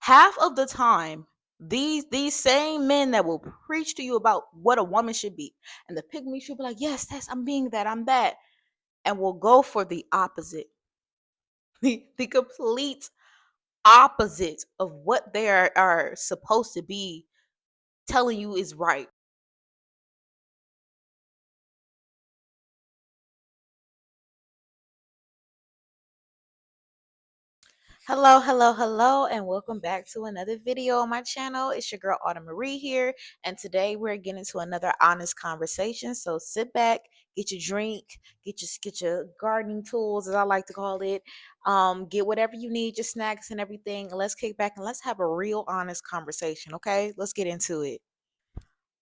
half of the time, these same men that will preach to you about what a woman should be, and the pick me should be like, yes, that's I'm being that, I'm that, and will go for the opposite, the complete opposite of what they are supposed to be telling you is right. Hello, hello, hello, and welcome back to another video on my channel. It's your girl Autumn Marie here, and today we're getting to another honest conversation. So sit back, get your drink, get your gardening tools, as I like to call it. Get whatever you need, your snacks and everything. And let's kick back and let's have a real honest conversation. Okay, let's get into it.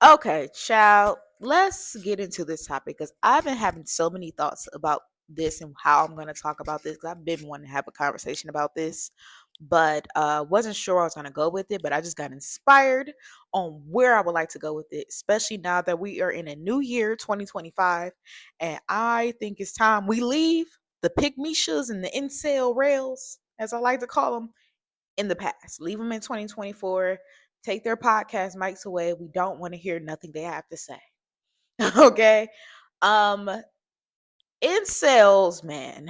Okay, child, let's get into this topic because I've been having so many thoughts about this and how I'm going to talk about this because I've been wanting to have a conversation about this, but wasn't sure I was going to go with it. But I just got inspired on where I would like to go with it, especially now that we are in a new year, 2025, and I think it's time we leave the pygmishas and the incel rails, as I like to call them, in the past. Leave them in 2024. Take their podcast mics away. We don't want to hear nothing they have to say. Okay. Um, Incels, man.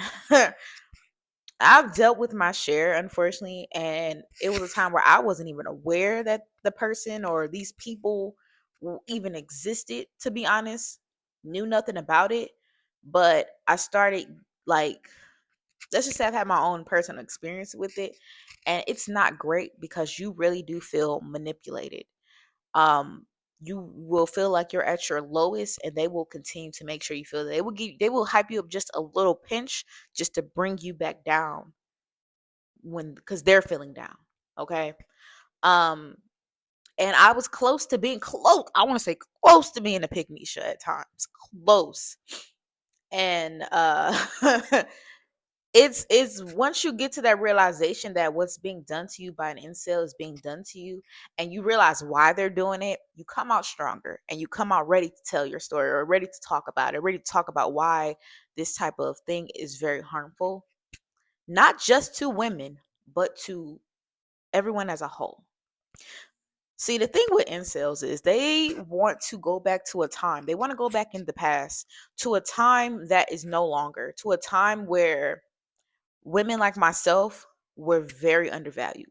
I've dealt with my share, unfortunately, and it was a time where I wasn't even aware that the person or these people even existed, to be honest. Knew nothing about it. But I started, like, let's just say I've had my own personal experience with it, and it's not great because you really do feel manipulated. um you will feel like you're at your lowest, and they will continue to make sure you feel that they will hype you up just a little pinch just to bring you back down when because they're feeling down. Okay. um and I was close to being close, I want to say close to being a pick me at times, close. And it's once you get to that realization that what's being done to you by an incel is being done to you, and you realize why they're doing it, you come out stronger and you come out ready to tell your story, or ready to talk about it, ready to talk about why this type of thing is very harmful, not just to women, but to everyone as a whole. See, the thing with incels is they want to go back to a time, they want to go back in the past to a time that is no longer, to a time where women like myself were very undervalued.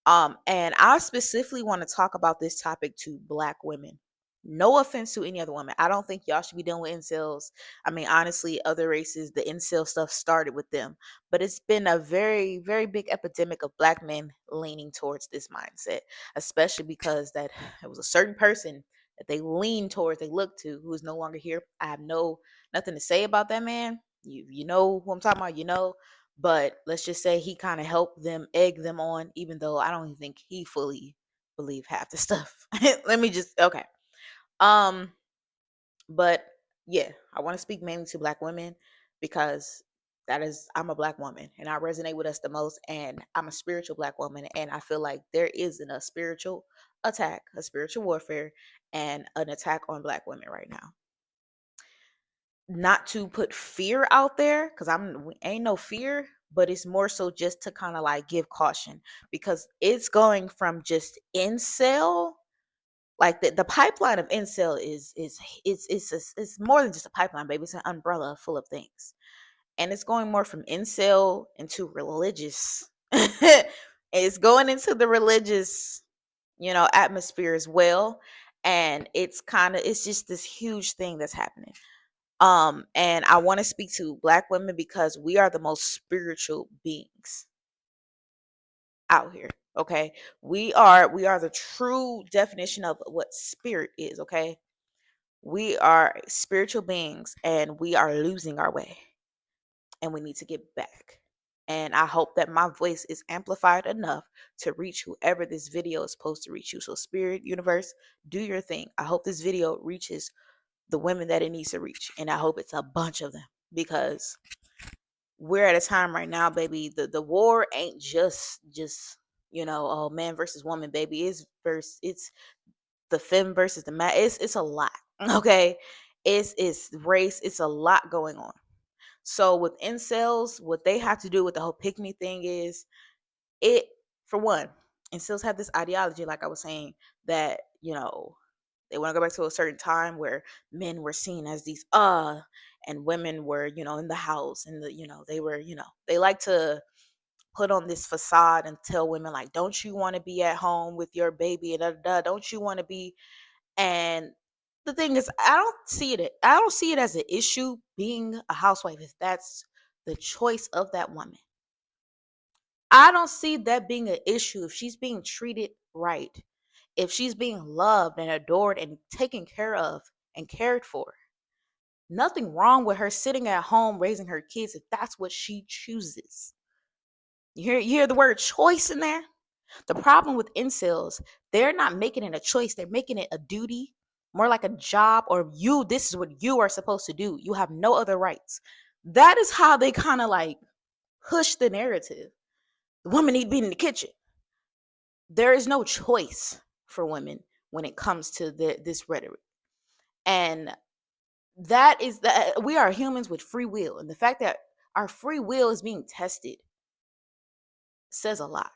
And I specifically want to talk about this topic to Black women. No offense to any other woman. I don't think y'all should be dealing with incels. I mean, honestly, other races, the incel stuff started with them. But it's been a very, very big epidemic of Black men leaning towards this mindset, especially because that it was a certain person that they leaned towards, they looked to, who is no longer here. I have nothing to say about that man. You know who I'm talking about, you know. But let's just say he kind of helped them, egg them on, even though I don't even think he fully believed half the stuff. Let me just okay. Um, but yeah, I want to speak mainly to Black women because that is I'm a Black woman and I resonate with us the most, and I'm a spiritual Black woman, and I feel like there isn't a spiritual attack, a spiritual warfare, and an attack on Black women right now. Not to put fear out there, because ain't no fear, but it's more so just to kind of like give caution, because it's going from just incel, like the pipeline of incel it's more than just a pipeline, baby. It's an umbrella full of things, and it's going more from incel into religious. It's going into the religious, atmosphere as well. And it's just this huge thing that's happening. And I want to speak to Black women because we are the most spiritual beings out here. Okay. We are the true definition of what spirit is. Okay. We are spiritual beings and we are losing our way, and we need to get back. And I hope that my voice is amplified enough to reach whoever this video is supposed to reach you. So, spirit, universe, do your thing. I hope this video reaches the women that it needs to reach. And I hope it's a bunch of them, because we're at a time right now, baby. The war ain't just oh, man versus woman, baby. It's the femme versus the man. It's a lot. Okay. It's race, it's a lot going on. So with incels, what they have to do with the whole pick me thing is, it for one, And still have this ideology, like I was saying, that, they want to go back to a certain time where men were seen as these and women were, in the house, and they were, they like to put on this facade and tell women like, don't you want to be at home with your baby and da, da, da, don't you want to be. And the thing is, I don't see it as an issue being a housewife if that's the choice of that woman. I don't see that being an issue if she's being treated right, if she's being loved and adored and taken care of and cared for. Nothing wrong with her sitting at home raising her kids if that's what she chooses. You hear the word choice in there? The problem with incels, they're not making it a choice, they're making it a duty, more like a job, or this is what you are supposed to do. You have no other rights. That is how they kind of like push the narrative. The woman need to be in the kitchen. There is no choice for women when it comes to this rhetoric. And that is that we are humans with free will. And the fact that our free will is being tested says a lot,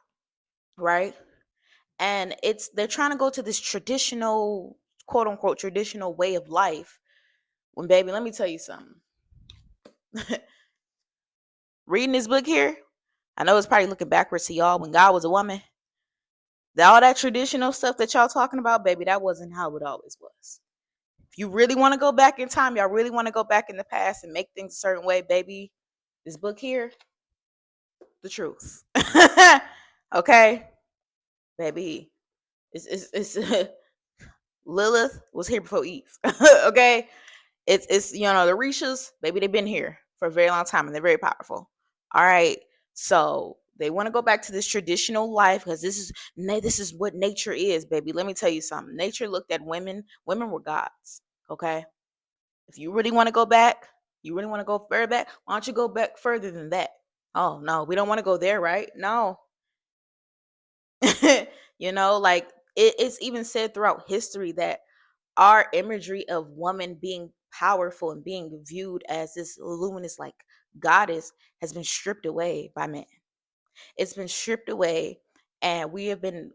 right? And they're trying to go to this traditional, quote unquote, traditional way of life. When, baby, let me tell you something. Reading this book here, I know it's probably looking backwards to y'all when God was a woman. All that traditional stuff that y'all talking about, baby, that wasn't how it always was. If you really want to go back in time, y'all really want to go back in the past and make things a certain way, baby, this book here, the truth. Okay, baby, it's Lilith was here before Eve. Okay, it's the Rishas, baby, they've been here for a very long time and they're very powerful. All right, so they want to go back to this traditional life because this is what nature is, baby. Let me tell you something. Nature looked at women were gods. Okay, if you really want to go back, you really want to go further back, why don't you go back further than that? Oh no, we don't want to go there, right? No. Like it's even said throughout history that our imagery of woman being powerful and being viewed as this luminous like goddess has been stripped away by men. It's been stripped away, and we have been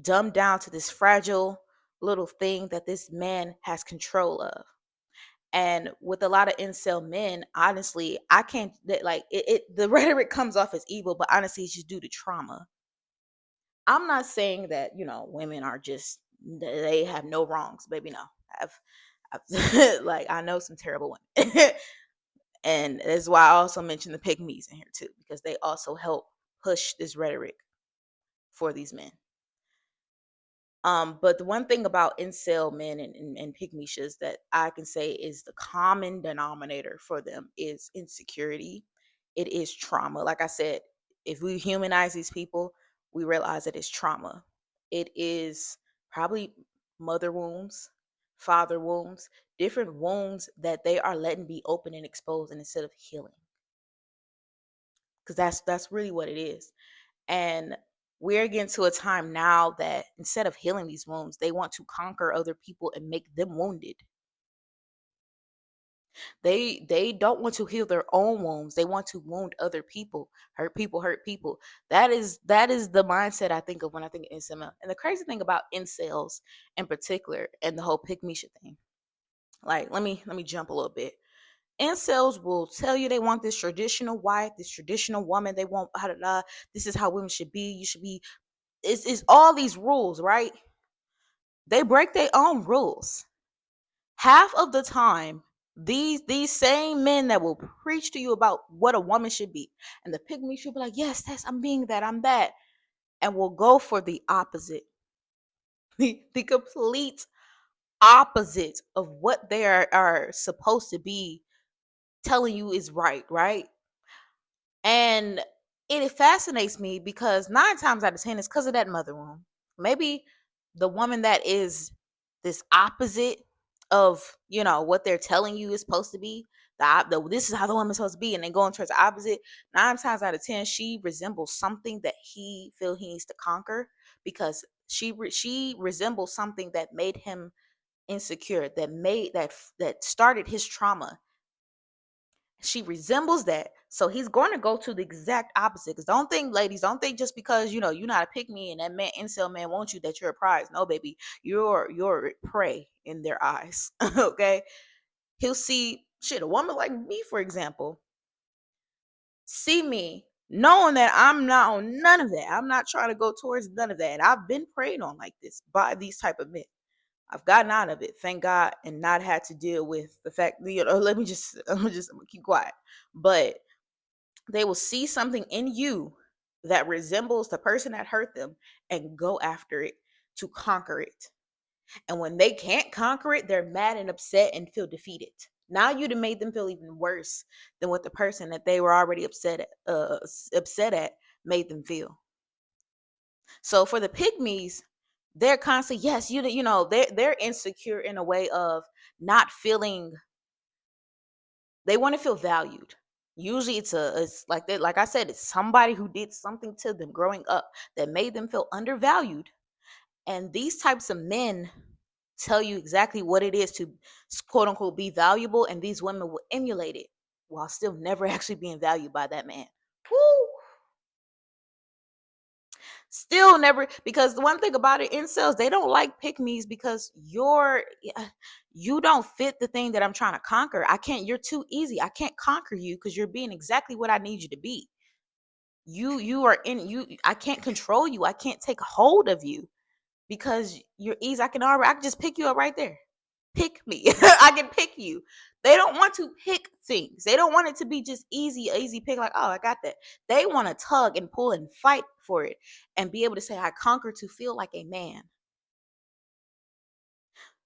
dumbed down to this fragile little thing that this man has control of. And with a lot of incel men, honestly, I can't like the rhetoric comes off as evil, but honestly it's just due to trauma. I'm not saying that, women are just, they have no wrongs, baby. No, I've like, I know some terrible women. And that's why I also mentioned the pygmies in here too, because they also help push this rhetoric for these men. But the one thing about incel men and pygmishas that I can say is the common denominator for them is insecurity. It is trauma. Like I said, if we humanize these people, we realize that it's trauma. It is probably mother wounds, father wounds, different wounds that they are letting be open and exposed, and instead of healing. Because that's really what it is. And we're getting to a time now that instead of healing these wounds, they want to conquer other people and make them wounded. They don't want to heal their own wounds. They want to wound other people, hurt people, hurt people. That is the mindset I think of when I think of incel. And the crazy thing about incels in particular and the whole pick me shit thing. Like, let me jump a little bit. Incels will tell you they want this traditional wife, this traditional woman. They want this is how women should be. You should be. It's all these rules, right? They break their own rules. Half of the time, these same men that will preach to you about what a woman should be, and the pygmy should be like, yes, I'm being that, I'm that, and will go for the opposite, the complete opposite of what they are supposed to be telling you is right, right? And it fascinates me because 9 times out of 10 it's because of that mother wound. Maybe the woman that is this opposite of what they're telling you is supposed to be. This is how the woman's supposed to be, and then going towards the opposite. 9 times out of 10, she resembles something that he feel he needs to conquer because she resembles something that made him insecure, that started his trauma. She resembles that. So he's going to go to the exact opposite. Because don't think, ladies, don't think just because you're not a pick me and that man, incel man, wants you that you're a prize. No, baby, you're prey in their eyes. Okay, he'll see shit. A woman like me, for example, see me knowing that I'm not on none of that. I'm not trying to go towards none of that. And I've been preyed on like this by these type of men. I've gotten out of it, thank God, and not had to deal with the fact. Let me just, I'm gonna keep quiet. But they will see something in you that resembles the person that hurt them and go after it to conquer it. And when they can't conquer it, they're mad and upset and feel defeated. Now you'd have made them feel even worse than what the person that they were already upset at made them feel. So for the pygmies, they're constantly, yes, they're insecure in a way of not feeling. They want to feel valued. Usually it's like that, like I said, it's somebody who did something to them growing up that made them feel undervalued. And these types of men tell you exactly what it is to quote unquote be valuable, and these women will emulate it while still never actually being valued by that man. Woo! Still never, because the one thing about it, incels, they don't like pick me's because you don't fit the thing that I'm trying to conquer. You're too easy. I can't conquer you because you're being exactly what I need you to be. You are in you. I can't control you. I can't take hold of you because you're easy. I can just pick you up right there. Pick me. I can pick you. They don't want to pick things. They don't want it to be just easy pick, like, oh, I got that. They want to tug and pull and fight for it and be able to say, I conquer to feel like a man.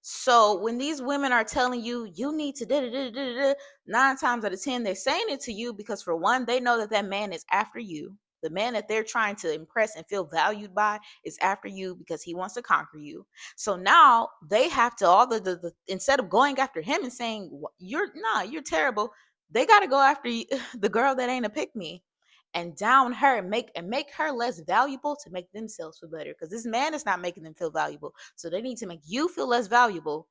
So when these women are telling you you need to da da da da da, 9 times out of 10 they're saying it to you because, for one, they know that that man is after you. The man that they're trying to impress and feel valued by is after you because he wants to conquer you. So now they have to instead of going after him and saying you're terrible, they got to go after you, the girl that ain't a pick me, and down her and make her less valuable to make themselves feel better, because this man is not making them feel valuable, so they need to make you feel less valuable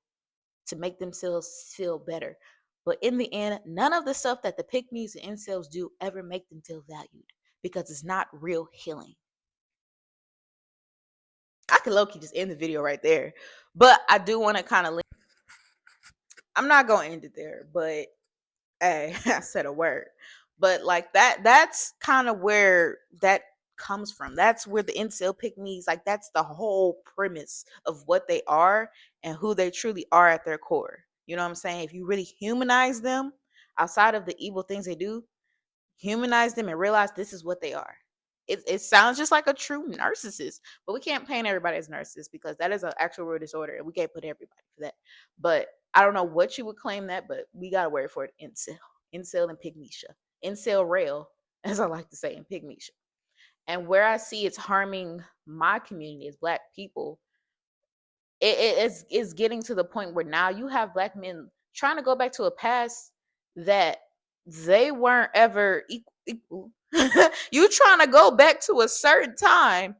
to make themselves feel better. But in the end, none of the stuff that the pick me's and incels do ever make them feel valued because it's not real healing. I could low-key just end the video right there, but I do want to kind of, I'm not gonna end it there, but hey, I said a word. But like that's kind of where that comes from. That's where the incel pick me's, like, that's the whole premise of what they are and who they truly are at their core. You know what I'm saying? If you really humanize them outside of the evil things they do, humanize them and realize this is what they are. It sounds just like a true narcissist, but we can't paint everybody as narcissists because that is an actual real disorder and we can't put everybody for that. But I don't know what you would claim that, but we got a word for it: incel and pygmisha, incel rail, as I like to say, and pygmisha. And where I see it's harming my community as Black people, it's getting to the point where now you have Black men trying to go back to a past that they weren't ever equal. You trying to go back to a certain time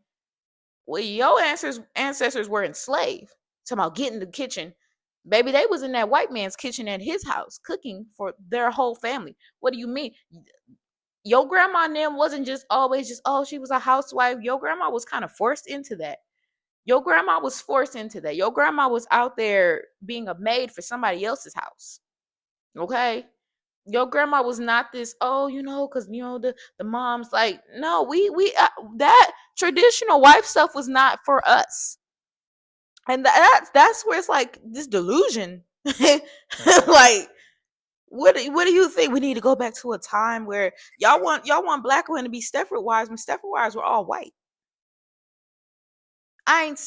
where your ancestors were enslaved. Talking about getting in the kitchen. Baby, they was in that white man's kitchen at his house cooking for their whole family. What do you mean? Your grandma and them wasn't just always just, oh, she was a housewife. Your grandma was kind of forced into that. Your grandma was forced into that. Your grandma was out there being a maid for somebody else's house. Okay? Your grandma was not this, oh, because the moms, like, no, that traditional wife stuff was not for us. And that's where it's like this delusion. Like, what do you think? We need to go back to a time where y'all want Black women to be Stepford wives when Stepford wives were all white. I ain't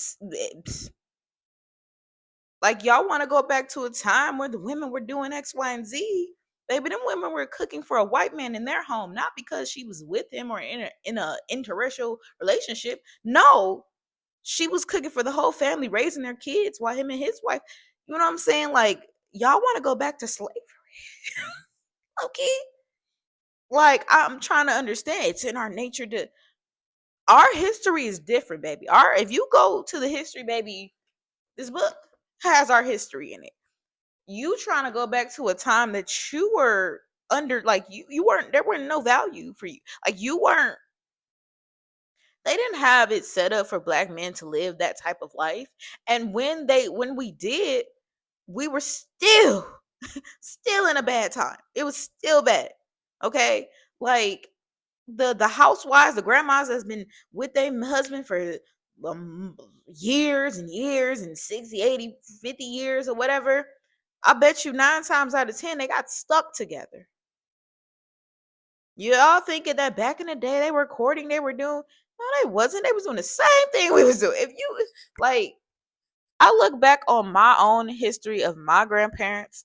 like, y'all want to go back to a time where the women were doing X, Y, and Z. Baby, them women were cooking for a white man in their home, not because she was with him or in a interracial relationship. No, she was cooking for the whole family, raising their kids while him and his wife. You know what I'm saying? Like, y'all want to go back to slavery? Okay. Like, I'm trying to understand. It's in our nature to. Our history is different, baby. If you go to the history, baby, this book has our history in it. You trying to go back to a time that you were under, like, you weren't, there were no value for you. Like, you weren't, they didn't have it set up for black men to live that type of life. And when we did, we were still in a bad time. It was still bad. Okay? Like, the housewives, the grandmas that's been with their husband for years and years and 60, 80, 50 years or whatever, I bet you 9 times out of 10 they got stuck together. You all thinking that back in the day they were courting, they were doing, no, they wasn't. They was doing the same thing we was doing. If you, like, I look back on my own history of my grandparents,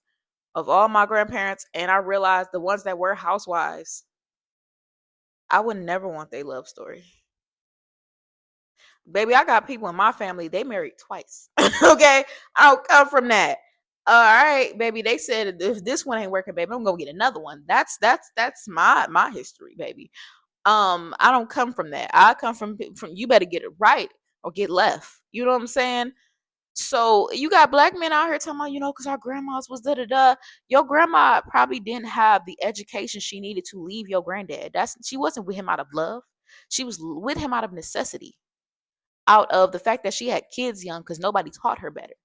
of all my grandparents, and I realized the ones that were housewives, I would never want their love story. Baby, I got people in my family, they married twice. Okay? I don't come from that. All right, baby. They said if this one ain't working, baby, I'm gonna get another one. That's my history, baby. I don't come from that. I come from you better get it right or get left. You know what I'm saying? So you got black men out here talking about, because our grandmas was da da da. Your grandma probably didn't have the education she needed to leave your granddad. She wasn't with him out of love. She was with him out of necessity, out of the fact that she had kids young because nobody taught her better.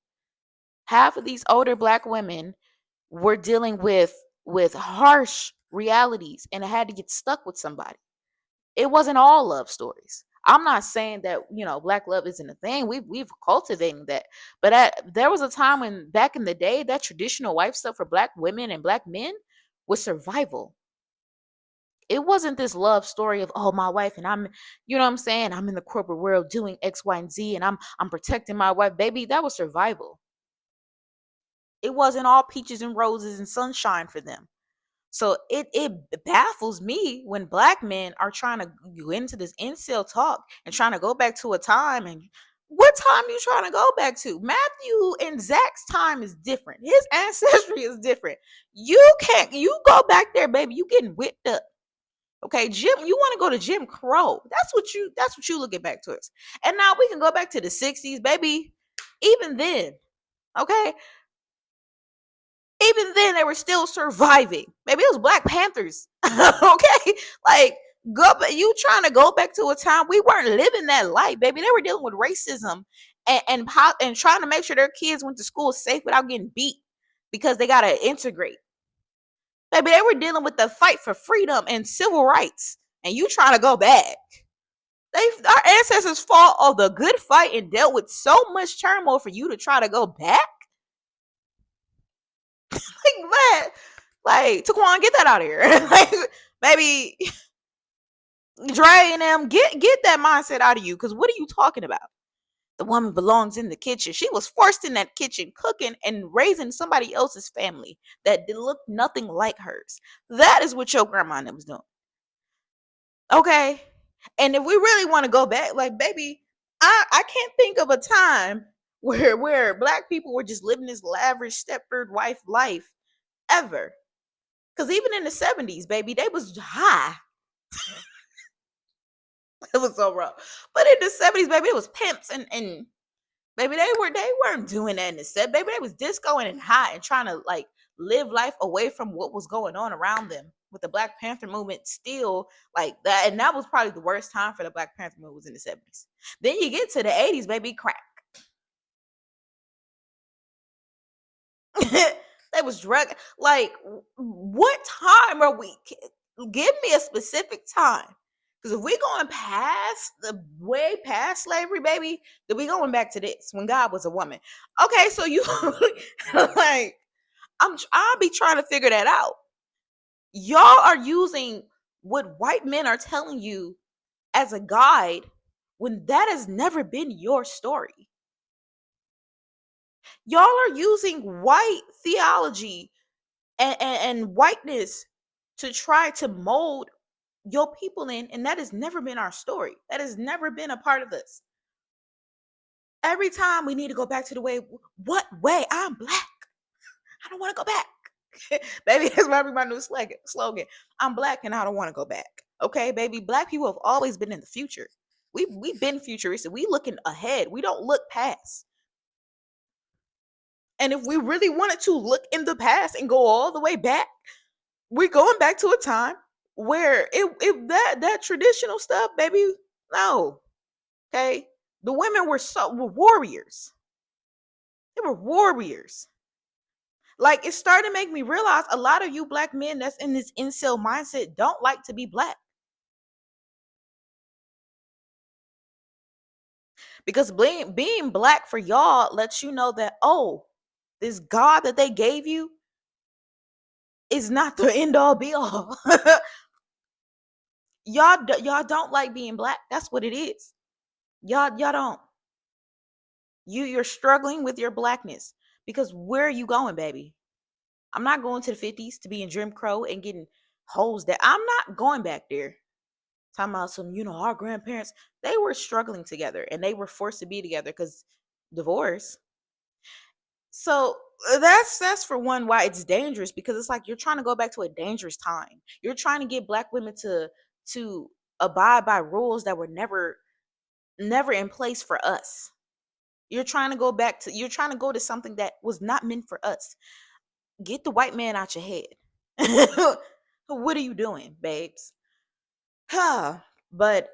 Half of these older black women were dealing with harsh realities and had to get stuck with somebody. It wasn't all love stories. I'm not saying that black love isn't a thing. We've cultivated that, but there was a time when back in the day that traditional wife stuff for black women and black men was survival. It wasn't this love story of, oh, my wife and I'm, you know what I'm saying, I'm in the corporate world doing X, Y, and Z, and I'm protecting my wife, baby. That was survival. It wasn't all peaches and roses and sunshine for them. So it baffles me when black men are trying to go into this incel talk and trying to go back to a time. And what time you trying to go back to? Matthew and Zach's time is different. His ancestry is different. You go back there, baby. You getting whipped up. Okay, Jim, you want to go to Jim Crow. That's what you looking back towards. And now we can go back to the 60s, baby. Even then, okay? Even then they were still surviving. Maybe it was Black Panthers. Okay? Like, you trying to go back to a time we weren't living that life, baby. They were dealing with racism and trying to make sure their kids went to school safe without getting beat because they got to integrate. Baby, they were dealing with the fight for freedom and civil rights, and you trying to go back. Our ancestors fought all the good fight and dealt with so much turmoil for you to try to go back. Like, what? Like, Taquan, get that out of here. Like, baby, Dre and them, get that mindset out of you. Because what are you talking about? The woman belongs in the kitchen. She was forced in that kitchen, cooking and raising somebody else's family that did look nothing like hers. That is what your grandma and them was doing. Okay? And if we really want to go back, like, baby, I can't think of a time where black people were just living this lavish Stepford wife life ever. Because even in the 70s, baby, they was high. It was so rough. But in the 70s, baby, it was pimps and baby, they weren't doing that in the set. Baby, they was discoing and high and trying to, like, live life away from what was going on around them. With the Black Panther movement still like that. And that was probably the worst time for the Black Panther movement was in the 70s. Then you get to the 80s, baby, crack. They was drug. Like, what time are we? Give me a specific time. Because if we going past the way past slavery, baby, then we going back to this when God was a woman. Okay, so you like, I'll be trying to figure that out. Y'all are using what white men are telling you as a guide when that has never been your story. Y'all are using white theology and whiteness to try to mold your people in, and that has never been our story. That has never been a part of this. Every time we need to go back to the way, what way? I'm black. I don't want to go back. Baby, that's might be my new slogan. I'm black and I don't want to go back. Okay, baby, black people have always been in the future. We've been futuristic. We looking ahead. We don't look past. And if we really wanted to look in the past and go all the way back, We're going back to a time where it that traditional stuff, baby, no. Okay? The women were warriors. They were warriors. Like, it started to make me realize a lot of you black men that's in this incel mindset don't like to be black. Because being black for y'all lets you know that, oh, this God that they gave you is not the end all be all. Y'all don't like being black. That's what it is. Y'all don't. You're struggling with your blackness because where are you going, baby? I'm not going to the 50s to be in Jim Crow and getting hoes that I'm not going back there. Talking about some, our grandparents, they were struggling together and they were forced to be together because divorce. So that's for one why it's dangerous, because it's like you're trying to go back to a dangerous time. You're trying to get black women to abide by rules that were never in place for us. You're trying to go to something that was not meant for us. Get the white man out your head. What are you doing, babes? Huh. But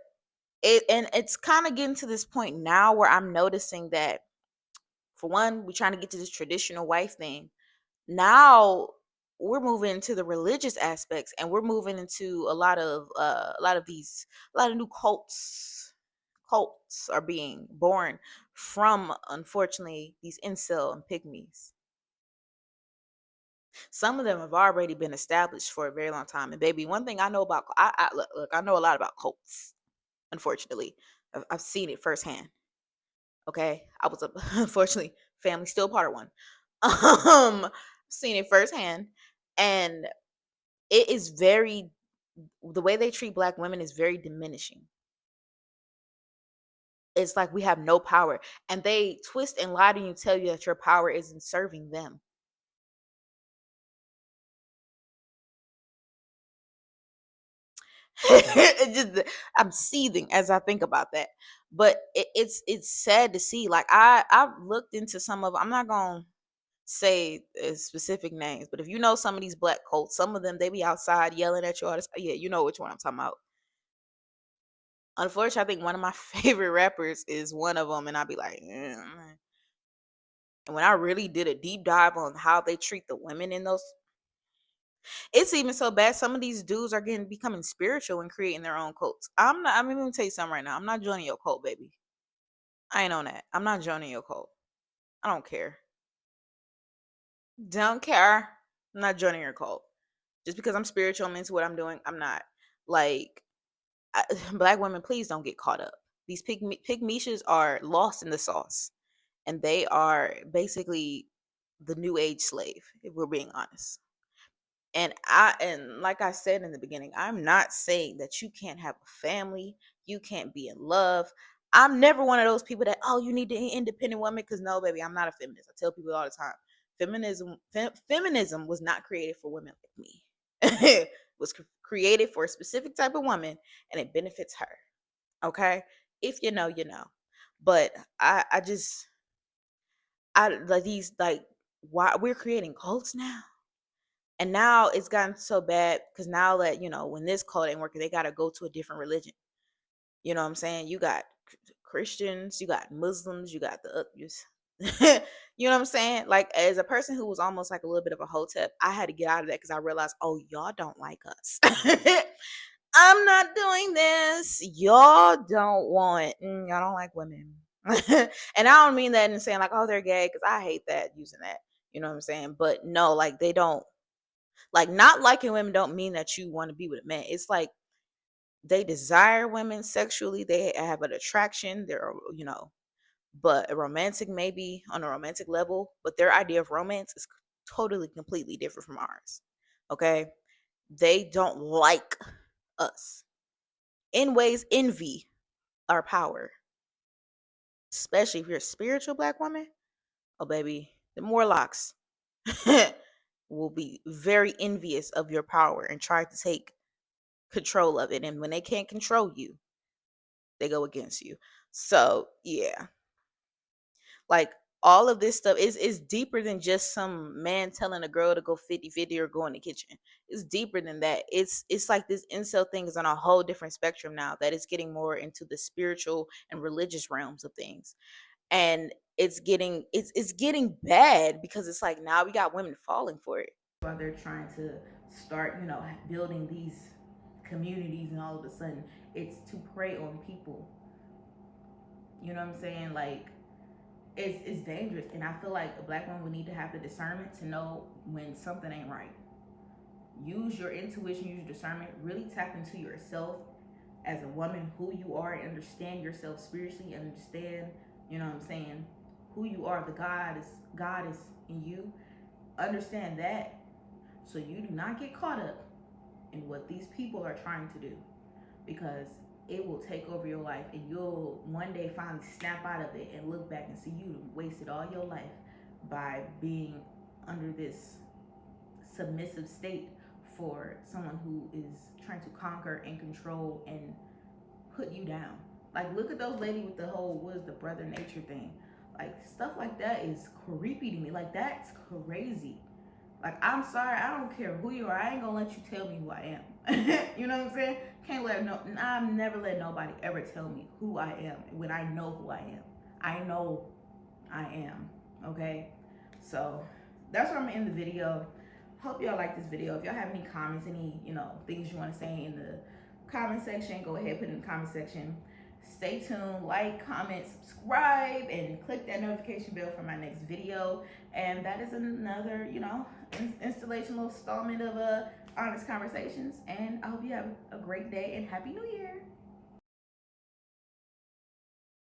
it's kind of getting to this point now where I'm noticing that, for one, we're trying to get to this traditional wife thing. Now we're moving into the religious aspects, and we're moving into a lot of new cults are being born from, unfortunately, these incel and pygmies. Some of them have already been established for a very long time. And baby, one thing I know about, look, I know a lot about cults. Unfortunately, I've seen it firsthand. Okay, I was unfortunately family still part of one. Seen it firsthand, and it is very, the way they treat black women is very diminishing. It's like we have no power, and they twist and lie to you, tell you that your power isn't serving them. It just, I'm seething as I think about that. But it's sad to see. Like, I've looked into some of, I'm not gonna say specific names, but if you know some of these black cults, some of them, they be outside yelling at you all this. Yeah, you know which one I'm talking about. Unfortunately, I think one of my favorite rappers is one of them, and I'd be like, and when I really did a deep dive on how they treat the women in those, it's even so bad. Some of these dudes are becoming spiritual and creating their own cults. I'm not. I'm even gonna tell you something right now. I'm not joining your cult, baby. I ain't on that. I'm not joining your cult. I don't care. Don't care. I'm not joining your cult. Just because I'm spiritual, I'm into what I'm doing. I'm not. Like, black women, please don't get caught up. These pygmishas are lost in the sauce, and they are basically the new age slave, if we're being honest. And like I said in the beginning, I'm not saying that you can't have a family, you can't be in love. I'm never one of those people that, oh, you need an independent woman, because no, baby, I'm not a feminist. I tell people all the time, feminism was not created for women like me. It was created for a specific type of woman, and it benefits her. Okay, if you know, you know. But I just, I like these, like, why we're creating cults now. And now it's gotten so bad because now that, when this cult ain't working, they got to go to a different religion. You know what I'm saying? You got Christians, you got Muslims, you got you know what I'm saying? Like, as a person who was almost like a little bit of a hotep, I had to get out of that because I realized, oh, y'all don't like us. I'm not doing this. Y'all don't want, y'all don't like women. And I don't mean that in saying like, oh, they're gay, because I hate that, using that. You know what I'm saying? But no, like, they don't. Like, not liking women don't mean that you want to be with a man. It's like they desire women sexually. They have an attraction. But a romantic, maybe on a romantic level, but their idea of romance is totally, completely different from ours. Okay. They don't like us. In ways, envy our power, especially if you're a spiritual black woman. Oh, baby, the Morlocks will be very envious of your power and try to take control of it. And when they can't control you, they go against you. So, yeah. Like, all of this stuff is deeper than just some man telling a girl to go 50-50 or go in the kitchen. It's deeper than that. It's like this incel thing is on a whole different spectrum now, that it's getting more into the spiritual and religious realms of things. And it's getting bad, because it's like now we got women falling for it. While they're trying to start, building these communities, and all of a sudden it's to prey on people. You know what I'm saying? Like, it's dangerous, and I feel like a black woman would need to have the discernment to know when something ain't right. Use your intuition, use your discernment, really tap into yourself as a woman, who you are, and understand yourself spiritually, understand, what I'm saying, who you are. The God is in you. Understand that, so you do not get caught up in what these people are trying to do, because it will take over your life, and you'll one day finally snap out of it and look back and see you wasted all your life by being under this submissive state for someone who is trying to conquer and control and put you down. Like, look at those ladies with the whole what is the brother nature thing. Like, stuff like that is creepy to me. Like, that's crazy. Like, I'm sorry, I don't care who you are. I ain't gonna let you tell me who I am. You know what I'm saying? Can't let no. I've never let nobody ever tell me who I am when I know who I am. I know I am. Okay, so that's where I'm gonna end the video. Hope y'all like this video. If y'all have any comments, any things you want to say in the comment section, go ahead, put it in the comment section. Stay tuned, like, comment, subscribe, and click that notification bell for my next video. And that is another, installation, little installment of honest conversations. And I hope you have a great day, and Happy New Year.